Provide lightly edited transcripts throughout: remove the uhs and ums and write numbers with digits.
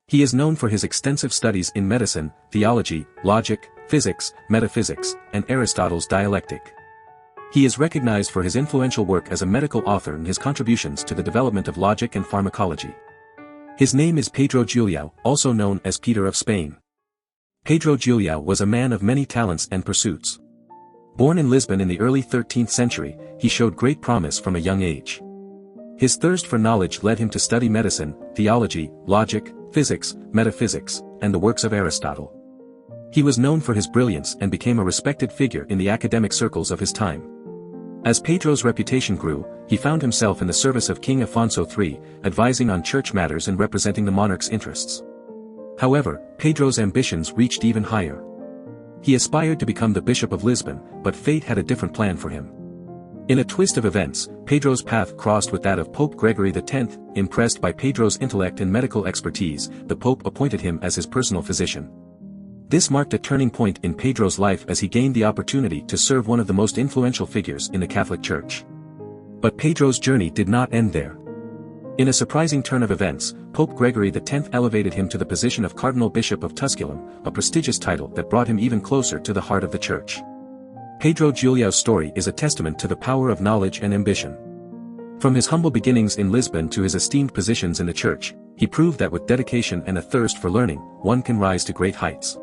He is known for his extensive studies in medicine, theology, logic, physics, metaphysics, and Aristotle's dialectic. He is recognized for his influential work as a medical author and his contributions to the development of logic and pharmacology. His name is Pedro Julião, also known as Peter of Spain. Pedro Julião was a man of many talents and pursuits. Born in Lisbon in the early 13th century, he showed great promise from a young age. His thirst for knowledge led him to study medicine, theology, logic, physics, metaphysics, and the works of Aristotle. He was known for his brilliance and became a respected figure in the academic circles of his time. As Pedro's reputation grew, he found himself in the service of King Afonso III, advising on church matters and representing the monarch's interests. However, Pedro's ambitions reached even higher. He aspired to become the Bishop of Lisbon, but fate had a different plan for him. In a twist of events, Pedro's path crossed with that of Pope Gregory X. Impressed by Pedro's intellect and medical expertise, the Pope appointed him as his personal physician. This marked a turning point in Pedro's life as he gained the opportunity to serve one of the most influential figures in the Catholic Church. But Pedro's journey did not end there. In a surprising turn of events, Pope Gregory X elevated him to the position of Cardinal Bishop of Tusculum, a prestigious title that brought him even closer to the heart of the Church. Pedro Julião's story is a testament to the power of knowledge and ambition. From his humble beginnings in Lisbon to his esteemed positions in the Church, he proved that with dedication and a thirst for learning, one can rise to great heights.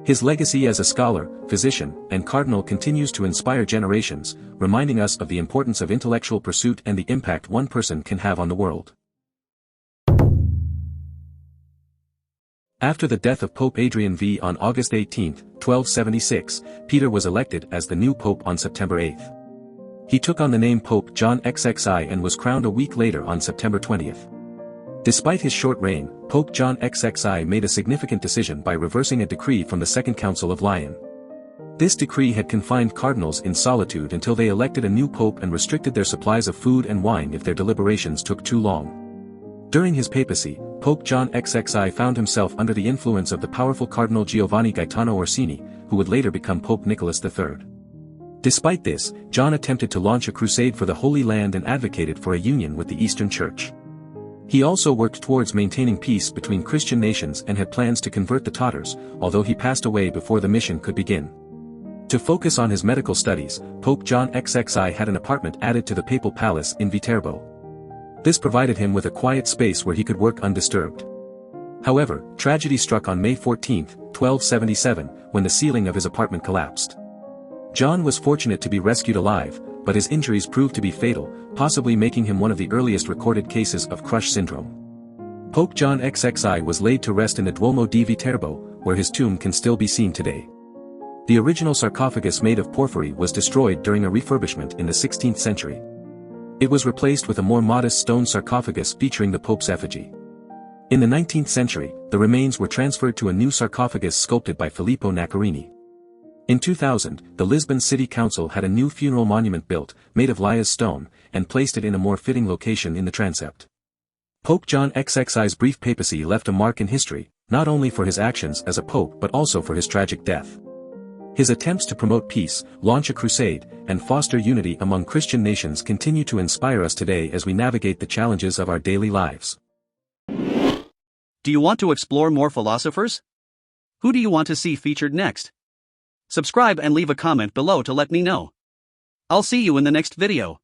His legacy as a scholar, physician, and cardinal continues to inspire generations, reminding us of the importance of intellectual pursuit and the impact one person can have on the world. After the death of Pope Adrian V on August 18, 1276, Peter was elected as the new pope on September 8. He took on the name Pope John XXI and was crowned a week later on September 20. Despite his short reign, Pope John XXI made a significant decision by reversing a decree from the Second Council of Lyon. This decree had confined cardinals in solitude until they elected a new pope and restricted their supplies of food and wine if their deliberations took too long. During his papacy, Pope John XXI found himself under the influence of the powerful Cardinal Giovanni Gaetano Orsini, who would later become Pope Nicholas III. Despite this, John attempted to launch a crusade for the Holy Land and advocated for a union with the Eastern Church. He also worked towards maintaining peace between Christian nations and had plans to convert the Tatars, although he passed away before the mission could begin. To focus on his medical studies, Pope John XXI had an apartment added to the papal palace in Viterbo. This provided him with a quiet space where he could work undisturbed. However, tragedy struck on May 14, 1277, when the ceiling of his apartment collapsed. John was fortunate to be rescued alive, but his injuries proved to be fatal, possibly making him one of the earliest recorded cases of crush syndrome. Pope John XXI was laid to rest in the Duomo di Viterbo, where his tomb can still be seen today. The original sarcophagus made of porphyry was destroyed during a refurbishment in the 16th century. It was replaced with a more modest stone sarcophagus featuring the Pope's effigy. In the 19th century, the remains were transferred to a new sarcophagus sculpted by Filippo Naccarini. In 2000, the Lisbon City Council had a new funeral monument built, made of Lias stone, and placed it in a more fitting location in the transept. Pope John XXI's brief papacy left a mark in history, not only for his actions as a pope but also for his tragic death. His attempts to promote peace, launch a crusade, and foster unity among Christian nations continue to inspire us today as we navigate the challenges of our daily lives. Do you want to explore more philosophers? Who do you want to see featured next? Subscribe and leave a comment below to let me know. I'll see you in the next video.